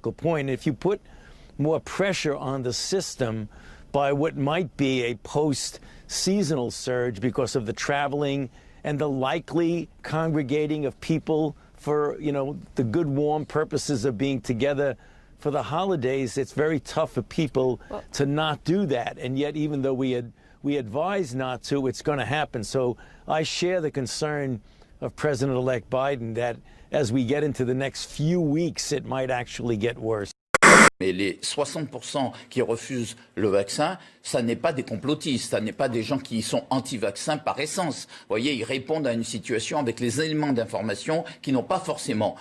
critical point. If you put more pressure on the system by what might be a post-seasonal surge because of the traveling and the likely congregating of people for, you know, the good, warm purposes of being together for the holidays, it's very tough for people to not do that. And yet, even though we advise not to, it's going to happen. So I share the concern of President-elect Biden that as we get into the next few weeks, it might actually get worse. Mais les 60% qui refusent le vaccin, ça n'est pas des complotistes, ça n'est pas des gens qui sont anti-vaccins par essence. Vous voyez, ils répondent à une situation avec les éléments d'information qui n'ont pas forcément...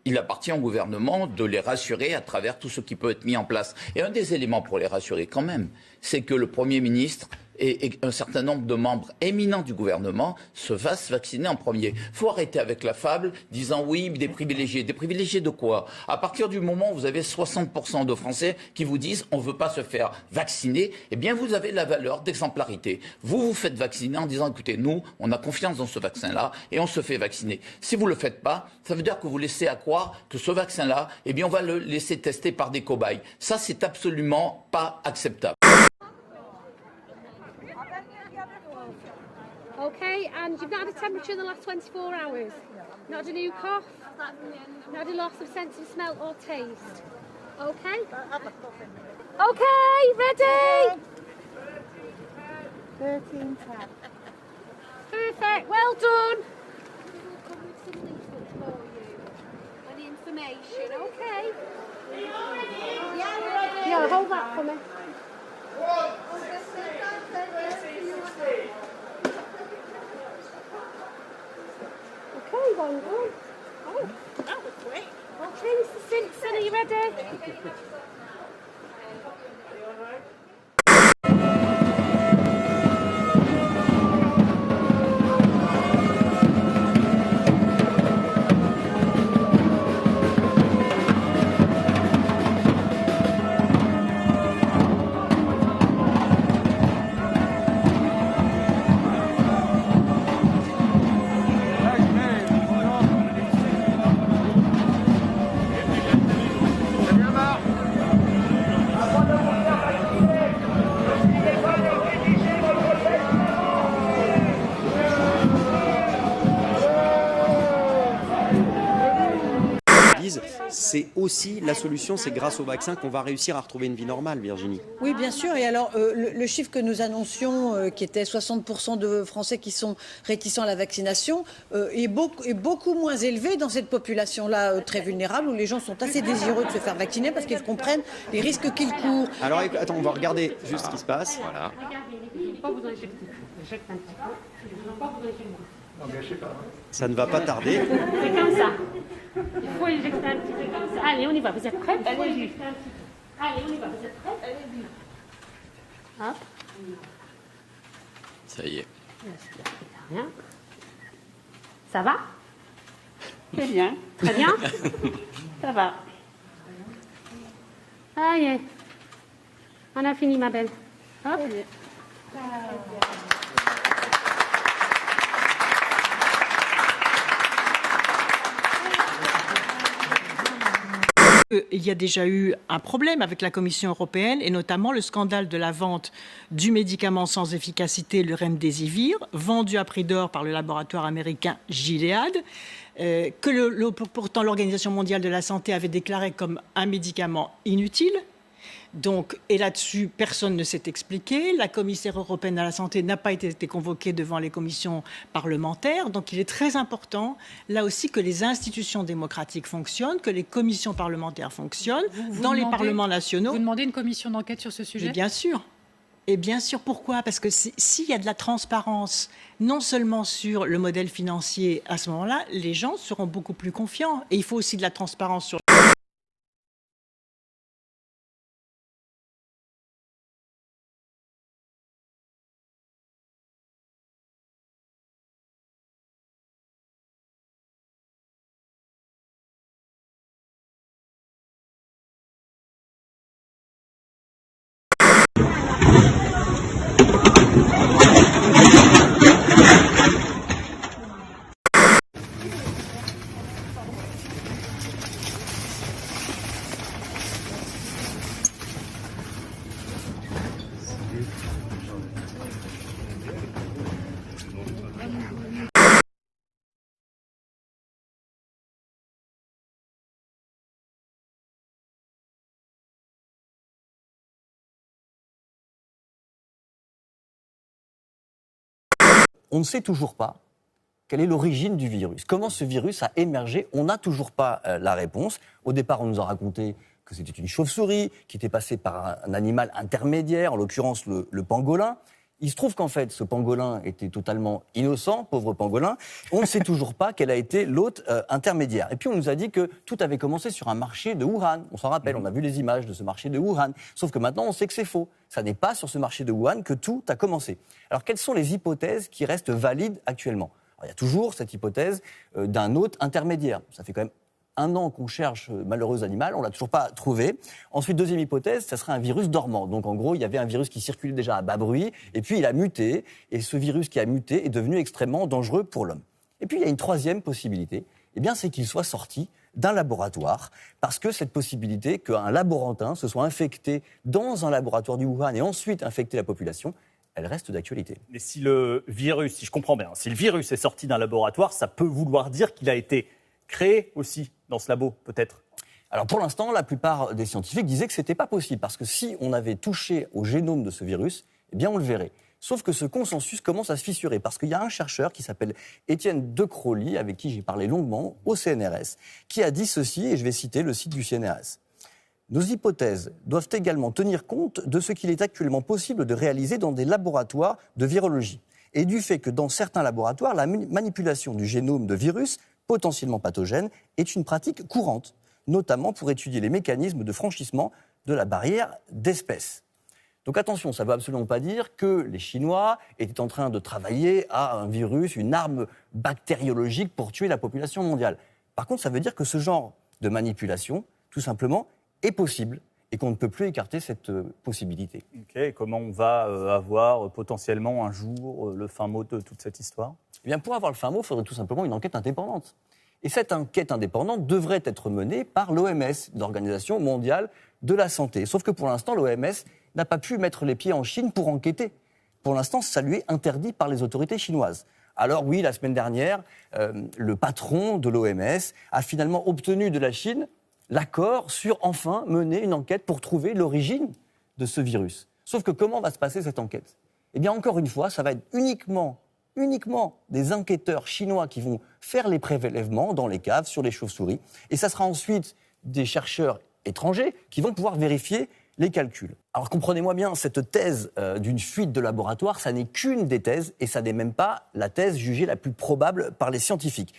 Il appartient au gouvernement de les rassurer à travers tout ce qui peut être mis en place. Et un des éléments pour les rassurer quand même, c'est que le Premier ministre et un certain nombre de membres éminents du gouvernement se fassent vacciner en premier. Il faut arrêter avec la fable disant oui, des privilégiés. Des privilégiés de quoi? À partir du moment où vous avez 60% de Français qui vous disent on ne veut pas se faire vacciner, eh bien vous avez la valeur d'exemplarité. Vous vous faites vacciner en disant écoutez, nous, on a confiance dans ce vaccin-là et on se fait vacciner. Si vous ne le faites pas, ça veut dire que vous laissez à croire que ce vaccin-là, eh bien on va le laisser tester par des cobayes. Ça, c'est absolument pas acceptable. Okay, and you've not had a temperature in the last 24 hours? Not had a new cough? Not had a loss of sense of smell or taste? Okay? Okay, ready? 13 Perfect, well done. We'll come with some leaflets for you and the information, okay? Yeah, hold that for me. Okay, well done. Oh, that was quick. Okay, Mr. Simpson, are you ready? C'est aussi la solution, c'est grâce au vaccin qu'on va réussir à retrouver une vie normale, Virginie. Oui, bien sûr. Et alors, le chiffre que nous annoncions, qui était 60% de Français qui sont réticents à la vaccination, est beaucoup moins élevé dans cette population-là très vulnérable, où les gens sont assez désireux de se faire vacciner parce qu'ils comprennent les risques qu'ils courent. Alors, attends, on va regarder juste ce qui se passe. Voilà. Ça ne va pas tarder. C'est comme ça. Il faut éjecter un petit peu comme ça. Allez, on y va. Vous êtes prêts? Allez, on y va. Vous êtes prêts? Allez-y. Hop. Ça y est. Rien. Ça va? Très bien. Très bien? Ça va. Ça y est. On a fini, ma belle. Hop. Il y a déjà eu un problème avec la Commission européenne et notamment le scandale de la vente du médicament sans efficacité, le Remdesivir, vendu à prix d'or par le laboratoire américain Gilead, que pourtant l'Organisation mondiale de la santé avait déclaré comme un médicament inutile. Donc, et là-dessus, personne ne s'est expliqué. La commissaire européenne à la santé n'a pas été convoquée devant les commissions parlementaires. Donc, il est très important, là aussi, que les institutions démocratiques fonctionnent, que les commissions parlementaires fonctionnent dans les parlements nationaux. Vous demandez une commission d'enquête sur ce sujet? Mais bien sûr. Et bien sûr, pourquoi? Parce que s'il y a de la transparence, non seulement sur le modèle financier, à ce moment-là, les gens seront beaucoup plus confiants. Et il faut aussi de la transparence sur on ne sait toujours pas quelle est l'origine du virus. Comment ce virus a émergé? On n'a toujours pas la réponse. Au départ, on nous a raconté que c'était une chauve-souris qui était passée par un animal intermédiaire, en l'occurrence le pangolin. Il se trouve qu'en fait, ce pangolin était totalement innocent, pauvre pangolin. On ne sait toujours pas quel a été l'hôte intermédiaire. Et puis on nous a dit que tout avait commencé sur un marché de Wuhan. On s'en rappelle, on a vu les images de ce marché de Wuhan. Sauf que maintenant, on sait que c'est faux. Ça n'est pas sur ce marché de Wuhan que tout a commencé. Alors quelles sont les hypothèses qui restent valides actuellement? Alors, il y a toujours cette hypothèse d'un hôte intermédiaire. Ça fait quand même 1 an qu'on cherche malheureux animal, on ne l'a toujours pas trouvé. Ensuite, deuxième hypothèse, ça serait un virus dormant. Donc en gros, il y avait un virus qui circulait déjà à bas bruit, et puis il a muté, et ce virus qui a muté est devenu extrêmement dangereux pour l'homme. Et puis il y a une troisième possibilité, eh bien, c'est qu'il soit sorti d'un laboratoire, parce que cette possibilité qu'un laborantin se soit infecté dans un laboratoire du Wuhan et ensuite infecté la population, elle reste d'actualité. Mais si le virus, si je comprends bien, si le virus est sorti d'un laboratoire, ça peut vouloir dire qu'il a été créé aussi dans ce labo, peut-être? Alors pour l'instant, la plupart des scientifiques disaient que ce n'était pas possible, parce que si on avait touché au génome de ce virus, eh bien on le verrait. Sauf que ce consensus commence à se fissurer, parce qu'il y a un chercheur qui s'appelle Étienne De Crowley, avec qui j'ai parlé longuement, au CNRS, qui a dit ceci, et je vais citer le site du CNRS. Nos hypothèses doivent également tenir compte de ce qu'il est actuellement possible de réaliser dans des laboratoires de virologie, et du fait que dans certains laboratoires, la manipulation du génome de virus potentiellement pathogène est une pratique courante, notamment pour étudier les mécanismes de franchissement de la barrière d'espèces. Donc attention, ça ne veut absolument pas dire que les Chinois étaient en train de travailler à un virus, une arme bactériologique pour tuer la population mondiale. Par contre, ça veut dire que ce genre de manipulation, tout simplement, est possible et qu'on ne peut plus écarter cette possibilité. Ok, et comment on va avoir potentiellement un jour le fin mot de toute cette histoire? Eh bien, pour avoir le fin mot, il faudrait tout simplement une enquête indépendante. Et cette enquête indépendante devrait être menée par l'OMS, l'Organisation mondiale de la santé. Sauf que pour l'instant, l'OMS n'a pas pu mettre les pieds en Chine pour enquêter. Pour l'instant, ça lui est interdit par les autorités chinoises. Alors oui, la semaine dernière, le patron de l'OMS a finalement obtenu de la Chine l'accord sur enfin mener une enquête pour trouver l'origine de ce virus. Sauf que comment va se passer cette enquête? Eh bien, encore une fois, ça va être uniquement des enquêteurs chinois qui vont faire les prélèvements dans les caves sur les chauves-souris. Et ça sera ensuite des chercheurs étrangers qui vont pouvoir vérifier les calculs. Alors comprenez-moi bien, cette thèse d'une fuite de laboratoire, ça n'est qu'une des thèses, et ça n'est même pas la thèse jugée la plus probable par les scientifiques.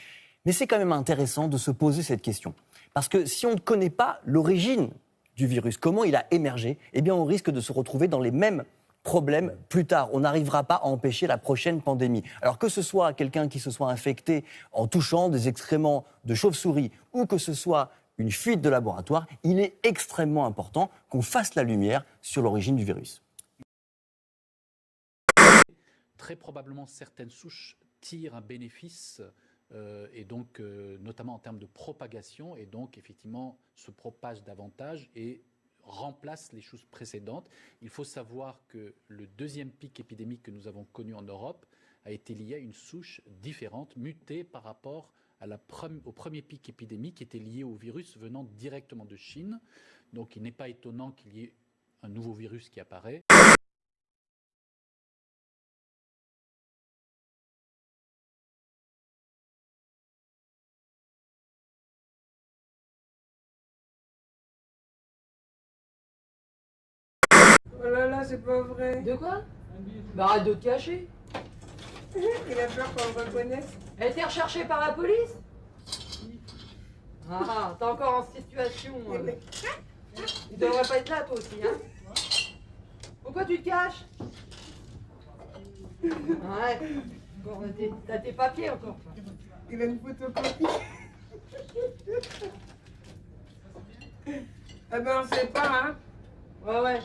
Mais c'est quand même intéressant de se poser cette question. Parce que si on ne connaît pas l'origine du virus, comment il a émergé, eh bien on risque de se retrouver dans les mêmes problème plus tard. On n'arrivera pas à empêcher la prochaine pandémie. Alors que ce soit quelqu'un qui se soit infecté en touchant des excréments de chauve-souris ou que ce soit une fuite de laboratoire, il est extrêmement important qu'on fasse la lumière sur l'origine du virus. Très probablement, certaines souches tirent un bénéfice, et donc notamment en termes de propagation, et donc effectivement se propagent davantage et remplace les choses précédentes. Il faut savoir que le deuxième pic épidémique que nous avons connu en Europe a été lié à une souche différente, mutée par rapport au premier pic épidémique qui était lié au virus venant directement de Chine. Donc il n'est pas étonnant qu'il y ait un nouveau virus qui apparaît. Oh là là, c'est pas vrai. De quoi? Bah arrête de te cacher. Il a peur qu'on le reconnaisse. Elle a été recherchée par la police? Ah, t'es encore en situation. Il devrait pas être là, toi aussi, hein? Pourquoi tu te caches? Ouais. Bon, t'as tes papiers encore. Il a une photocopie. Ah ben on sait pas, hein? Ouais, ouais.